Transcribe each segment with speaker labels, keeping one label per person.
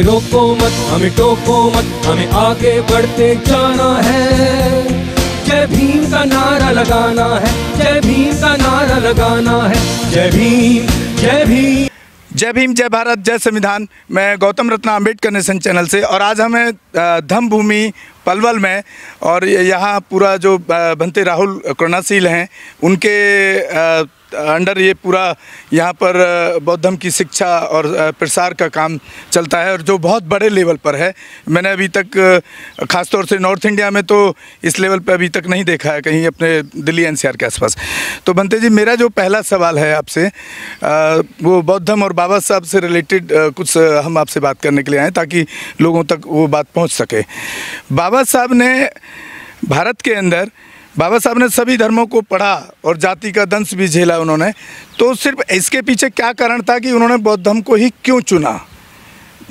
Speaker 1: रोको मत, हमें टोको मत, हमें आगे बढ़ते जाना है। जय भीम का नारा लगाना है, जय भीम का नारा लगाना है। जय भीम, जय भीम।
Speaker 2: जय भीम, जय भारत, जय संविधान। मैं गौतम रत्ना अम्बेडकर नेशन चैनल से, और आज हमें धम्म भूमि पलवल में, और यहाँ पूरा जो भंते राहुल कर्णाशील हैं उनके अंडर ये पूरा यहाँ पर बौद्ध धर्म की शिक्षा और प्रसार का काम चलता है, और जो बहुत बड़े लेवल पर है। मैंने अभी तक ख़ासतौर से नॉर्थ इंडिया में तो इस लेवल पर अभी तक नहीं देखा है, कहीं अपने दिल्ली एनसीआर के आसपास। तो भंते जी, मेरा जो पहला सवाल है आपसे, वो बौद्ध धर्म और बाबा साहब से रिलेटेड कुछ हम आपसे बात करने के लिए आए, ताकि लोगों तक वो बात पहुँच सके। बाबा साहब ने भारत के अंदर, बाबा साहब ने सभी धर्मों को पढ़ा और जाति का दंश भी झेला उन्होंने। तो सिर्फ इसके पीछे क्या कारण था कि उन्होंने बौद्ध धर्म को ही क्यों चुना?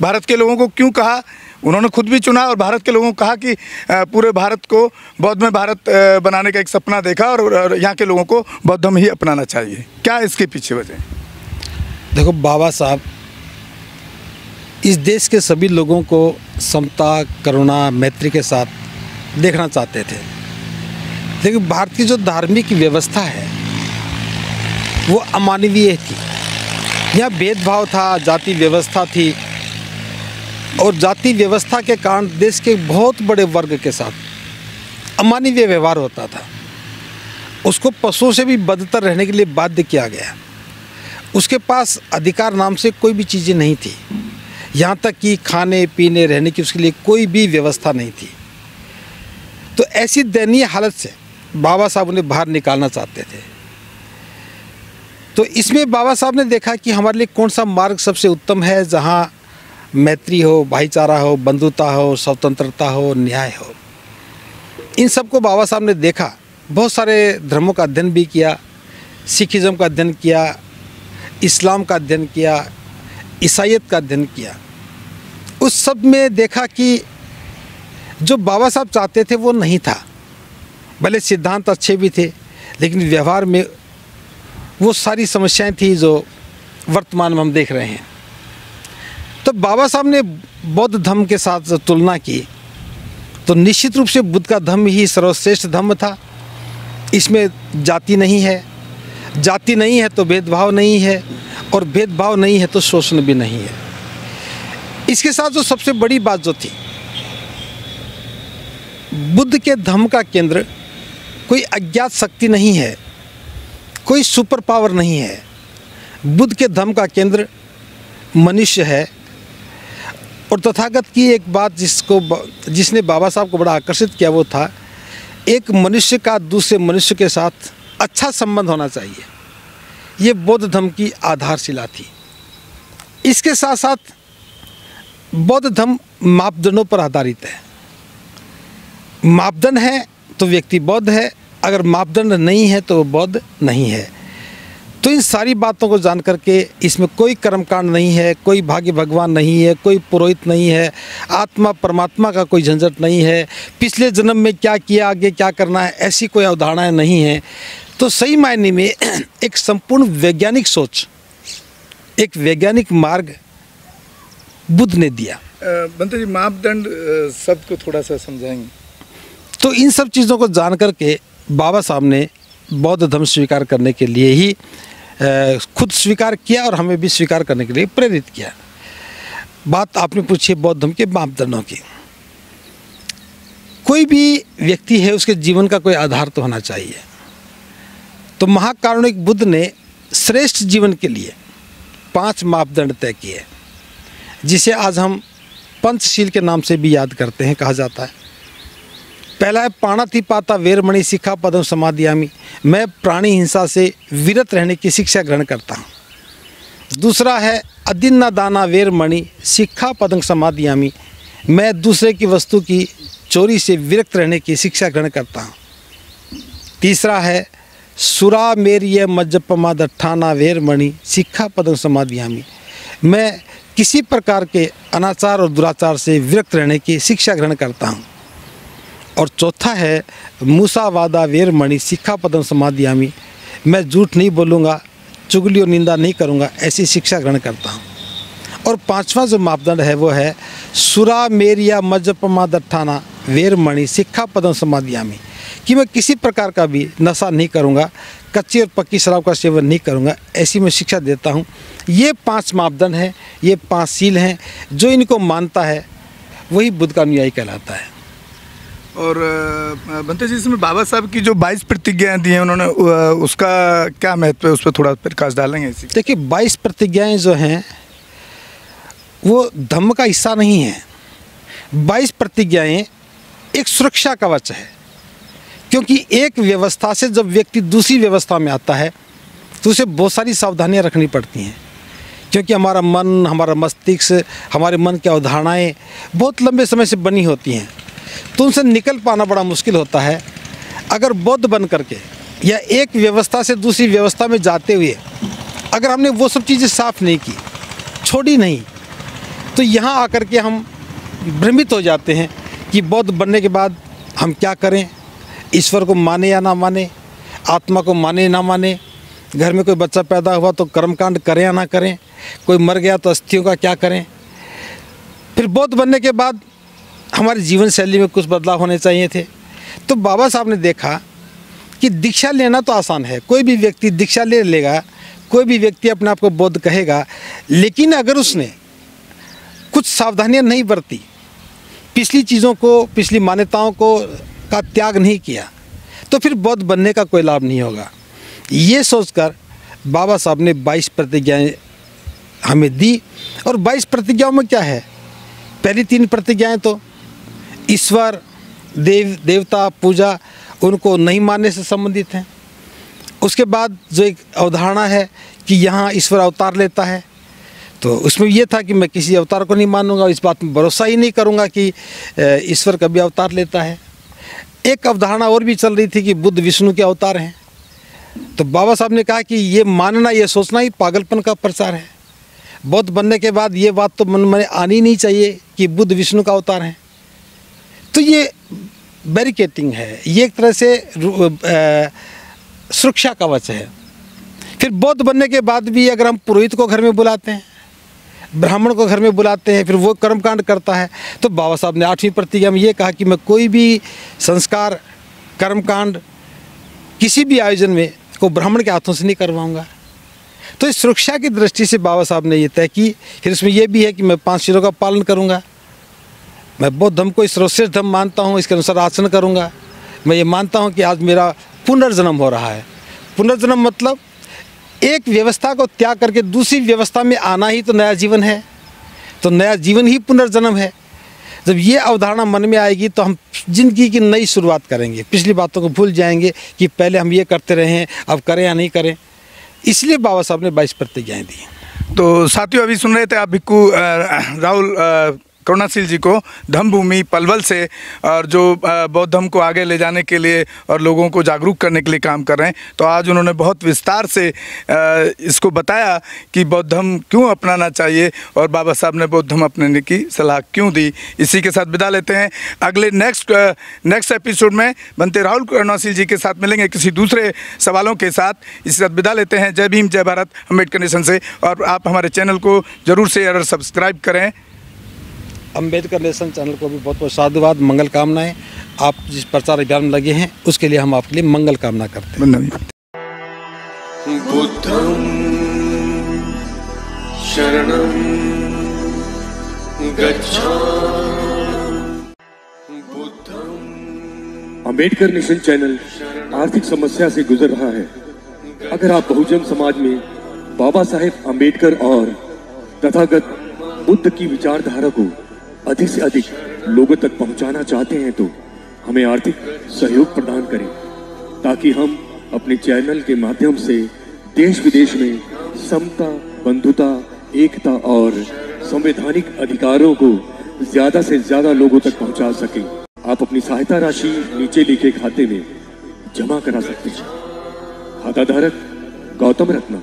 Speaker 2: भारत के लोगों को क्यों कहा? उन्होंने खुद भी चुना और भारत के लोगों को कहा कि पूरे भारत को बौद्ध में भारत बनाने का एक सपना देखा, और यहाँ के लोगों को बौद्ध धर्म ही अपनाना चाहिए। क्या इसके पीछे वजह?
Speaker 3: देखो, बाबा साहब इस देश के सभी लोगों को समता, करुणा, मैत्री के साथ देखना चाहते थे। लेकिन भारत की जो धार्मिक व्यवस्था है वो अमानवीय थी। यहाँ भेदभाव था, जाति व्यवस्था थी, और जाति व्यवस्था के कारण देश के बहुत बड़े वर्ग के साथ अमानवीय व्यवहार होता था। उसको पशुओं से भी बदतर रहने के लिए बाध्य किया गया। उसके पास अधिकार नाम से कोई भी चीज़ें नहीं थी, यहाँ तक कि खाने पीने रहने की उसके लिए कोई भी व्यवस्था नहीं थी। तो ऐसी दयनीय हालत से बाबा साहब उन्हें बाहर निकालना चाहते थे। तो इसमें बाबा साहब ने देखा कि हमारे लिए कौन सा मार्ग सबसे उत्तम है, जहाँ मैत्री हो, भाईचारा हो, बंधुता हो, स्वतंत्रता हो, न्याय हो। इन सब को बाबा साहब ने देखा। बहुत सारे धर्मों का अध्ययन भी किया, सिखिज़्म का अध्ययन किया, इस्लाम का अध्ययन किया, ईसाईयत का अध्ययन किया। उस सब में देखा कि जो बाबा साहब चाहते थे वो नहीं था। भले सिद्धांत अच्छे भी थे, लेकिन व्यवहार में वो सारी समस्याएं थी जो वर्तमान में हम देख रहे हैं। तो बाबा साहब ने बौद्ध धर्म के साथ तुलना की, तो निश्चित रूप से बुद्ध का धर्म ही सर्वश्रेष्ठ धर्म था। इसमें जाति नहीं है, जाति नहीं है तो भेदभाव नहीं है, और भेदभाव नहीं है तो शोषण भी नहीं है। इसके साथ जो सबसे बड़ी बात जो थी, बुद्ध के धर्म का केंद्र कोई अज्ञात शक्ति नहीं है, कोई सुपर पावर नहीं है। बुद्ध के धर्म का केंद्र मनुष्य है। और तथागत की एक बात जिसने बाबा साहब को बड़ा आकर्षित किया, वो था एक मनुष्य का दूसरे मनुष्य के साथ अच्छा संबंध होना चाहिए। ये बौद्ध धर्म की आधारशिला थी। इसके साथ साथ बौद्ध धर्म मापदंडों पर आधारित है। मापदंड है तो व्यक्ति बौद्ध है, अगर मापदंड नहीं है तो बौद्ध नहीं है। तो इन सारी बातों को जान करके इसमें कोई कर्मकांड नहीं है, कोई भाग्य भगवान नहीं है, कोई पुरोहित नहीं है, आत्मा परमात्मा का कोई झंझट नहीं है, पिछले जन्म में क्या किया आगे क्या करना है, ऐसी कोई अवधारणाएं नहीं है। तो सही मायने में एक संपूर्ण वैज्ञानिक सोच, एक वैज्ञानिक मार्ग बुद्ध ने दिया।
Speaker 2: भंते जी, मापदंड शब्द को थोड़ा सा समझाएंगे?
Speaker 3: तो इन सब चीज़ों को जान करके बाबा साहब ने बौद्ध धर्म स्वीकार करने के लिए ही खुद स्वीकार किया, और हमें भी स्वीकार करने के लिए प्रेरित किया। बात आपने पूछी बौद्ध धर्म के मापदंडों की। कोई भी व्यक्ति है, उसके जीवन का कोई आधार तो होना चाहिए। तो महाकारुणिक बुद्ध ने श्रेष्ठ जीवन के लिए 5 मापदंड तय किए, जिसे आज हम पंचशील के नाम से भी याद करते हैं, कहा जाता है। पहला है पाणातिपाता वेरमणि सिक्खापदं समादियामि, मैं प्राणी हिंसा से विरत रहने की शिक्षा ग्रहण करता हूँ। दूसरा है अदिन्ना दाना वेरमणि सिक्खापदं समादियामि, मैं दूसरे की वस्तु की चोरी से विरक्त रहने की शिक्षा ग्रहण करता हूँ। तीसरा है सुरा मेरिय मज्जपमादट्ठाना वेरमणि सिक्खापदं समादियामि, मैं किसी प्रकार के अनाचार और दुराचार से विरक्त रहने की शिक्षा ग्रहण करता हूँ। और चौथा है मूसावादा वेरमणि सिक्खापदं समादियामि, मैं झूठ नहीं बोलूँगा, चुगली और निंदा नहीं करूँगा, ऐसी शिक्षा ग्रहण करता हूँ। और पांचवा जो मापदंड है वो है सुरा मेरिया मजपमा दट्ठाना वेरमणि सिक्खा पदम समाधियामी, कि मैं किसी प्रकार का भी नशा नहीं करूँगा, कच्ची और पक्की शराब का सेवन नहीं करूँगा, ऐसी मैं शिक्षा देता हूँ। ये 5 मापदंड हैं, ये 5 सील हैं, जो इनको मानता है वही बुद्ध का अनुयायी कहलाता है।
Speaker 2: और बनते जी, इसमें बाबा साहब की जो 22 प्रतिज्ञाएं दी हैं उन्होंने, उसका क्या महत्व है, उस पर थोड़ा प्रकाश डालेंगे? इसी
Speaker 3: देखिए 22 प्रतिज्ञाएं जो हैं वो धम्म का हिस्सा नहीं है। 22 प्रतिज्ञाएं एक सुरक्षा कवच है, क्योंकि एक व्यवस्था से जब व्यक्ति दूसरी व्यवस्था में आता है तो उसे बहुत सारी सावधानियां रखनी पड़ती हैं, क्योंकि हमारा मन, हमारा मस्तिष्क, हमारे मन की अवधारणाएं बहुत लंबे समय से बनी होती हैं, तो उनसे निकल पाना बड़ा मुश्किल होता है। अगर बौद्ध बन करके या एक व्यवस्था से दूसरी व्यवस्था में जाते हुए अगर हमने वो सब चीज़ें साफ नहीं की, छोड़ी नहीं, तो यहाँ आकर के हम भ्रमित हो जाते हैं कि बौद्ध बनने के बाद हम क्या करें, ईश्वर को माने या ना माने, आत्मा को माने ना माने, घर में कोई बच्चा पैदा हुआ तो कर्मकांड करें या ना करें, कोई मर गया तो अस्थियों का क्या करें। फिर बौद्ध बनने के बाद हमारी जीवन शैली में कुछ बदलाव होने चाहिए थे। तो बाबा साहब ने देखा कि दीक्षा लेना तो आसान है, कोई भी व्यक्ति दीक्षा ले लेगा, कोई भी व्यक्ति अपने आप को बौद्ध कहेगा, लेकिन अगर उसने कुछ सावधानियां नहीं बरती, पिछली चीज़ों को, पिछली मान्यताओं को का त्याग नहीं किया, तो फिर बौद्ध बनने का कोई लाभ नहीं होगा। ये सोचकर बाबा साहब ने 22 प्रतिज्ञाएं हमें दी। और 22 प्रतिज्ञाओं में क्या है, पहली 3 प्रतिज्ञाएं तो ईश्वर, देवता, पूजा, उनको नहीं मानने से संबंधित हैं। उसके बाद जो एक अवधारणा है कि यहाँ ईश्वर अवतार लेता है, तो उसमें ये था कि मैं किसी अवतार को नहीं मानूंगा, इस बात में भरोसा ही नहीं करूँगा कि ईश्वर कभी अवतार लेता है। एक अवधारणा और भी चल रही थी कि बुद्ध विष्णु के अवतार हैं। तो बाबा साहब ने कहा कि ये मानना, ये सोचना ही पागलपन का प्रचार है। बौद्ध बनने के बाद ये बात तो मन में आनी नहीं चाहिए कि बुद्ध विष्णु का अवतार हैं। तो ये बैरिकेटिंग है, ये एक तरह से सुरक्षा कवच है। फिर बौद्ध बनने के बाद भी अगर हम पुरोहित को घर में बुलाते हैं, ब्राह्मण को घर में बुलाते हैं, फिर वो कर्मकांड करता है, तो बाबा साहब ने 8वीं प्रतिज्ञा में ये कहा कि मैं कोई भी संस्कार, कर्मकांड, किसी भी आयोजन में को ब्राह्मण के हाथों से नहीं करवाऊंगा। तो इस सुरक्षा की दृष्टि से बाबा साहब ने ये तय की। फिर इसमें यह भी है कि मैं 5 शीलों का पालन करूंगा, मैं बौद्ध धर्म को सर्वश्रेष्ठ धर्म मानता हूँ, इसके अनुसार आचरण करूंगा। मैं ये मानता हूँ कि आज मेरा पुनर्जन्म हो रहा है। पुनर्जन्म मतलब एक व्यवस्था को त्याग करके दूसरी व्यवस्था में आना ही तो नया जीवन है, तो नया जीवन ही पुनर्जन्म है। जब ये अवधारणा मन में आएगी तो हम जिंदगी की नई शुरुआत करेंगे, पिछली बातों को भूल जाएंगे कि पहले हम ये करते रहे हैं, अब करें या नहीं करें। इसलिए बाबा साहब ने 22 प्रतिज्ञाएं दी।
Speaker 2: तो साथियों, अभी सुन रहे थे आप भिक्खू राहुल करुणाशील जी को धम्म भूमि पलवल से, और जो बौद्ध धर्म को आगे ले जाने के लिए और लोगों को जागरूक करने के लिए काम कर रहे हैं। तो आज उन्होंने बहुत विस्तार से इसको बताया कि बौद्ध धर्म क्यों अपनाना चाहिए और बाबा साहब ने बौद्ध धर्म अपनाने की सलाह क्यों दी। इसी के साथ विदा लेते हैं। अगले नेक्स्ट एपिसोड में बनते राहुल करुणाशील जी के साथ मिलेंगे किसी दूसरे सवालों के साथ। इसी साथ विदा लेते हैं। जय भीम, जय भारत, अम्बेडकर नेशन से। और आप हमारे चैनल को जरूर शेयर और सब्सक्राइब करें।
Speaker 3: अम्बेडकर नेशन चैनल को भी बहुत बहुत साधुवाद, मंगल कामनाएं। आप जिस प्रचार अभियान में लगे हैं उसके लिए हम आपके लिए मंगल कामना करते हैं।
Speaker 1: बुद्धं शरणं गच्छामि।
Speaker 4: अम्बेडकर नेशन चैनल आर्थिक समस्या से गुजर रहा है। अगर आप बहुजन समाज में बाबा साहेब अम्बेडकर और तथागत बुद्ध की विचारधारा को अधिक से अधिक लोगों तक पहुंचाना चाहते हैं तो हमें आर्थिक सहयोग प्रदान करें, ताकि हम अपने चैनल के माध्यम से देश विदेश में समता, बंधुता, एकता और संवैधानिक अधिकारों को ज्यादा से ज्यादा लोगों तक पहुंचा सकें। आप अपनी सहायता राशि नीचे लिखे खाते में जमा करा सकते हैं। खाता धारक गौतम रत्ना,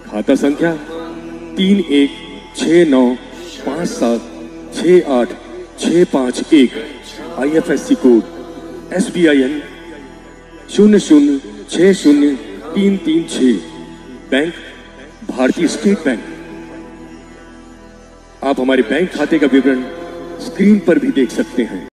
Speaker 4: खाता संख्या 316957686551, IFSC कोड SBIN 0060336, बैंक भारतीय स्टेट बैंक। आप हमारे बैंक खाते का विवरण स्क्रीन पर भी देख सकते हैं।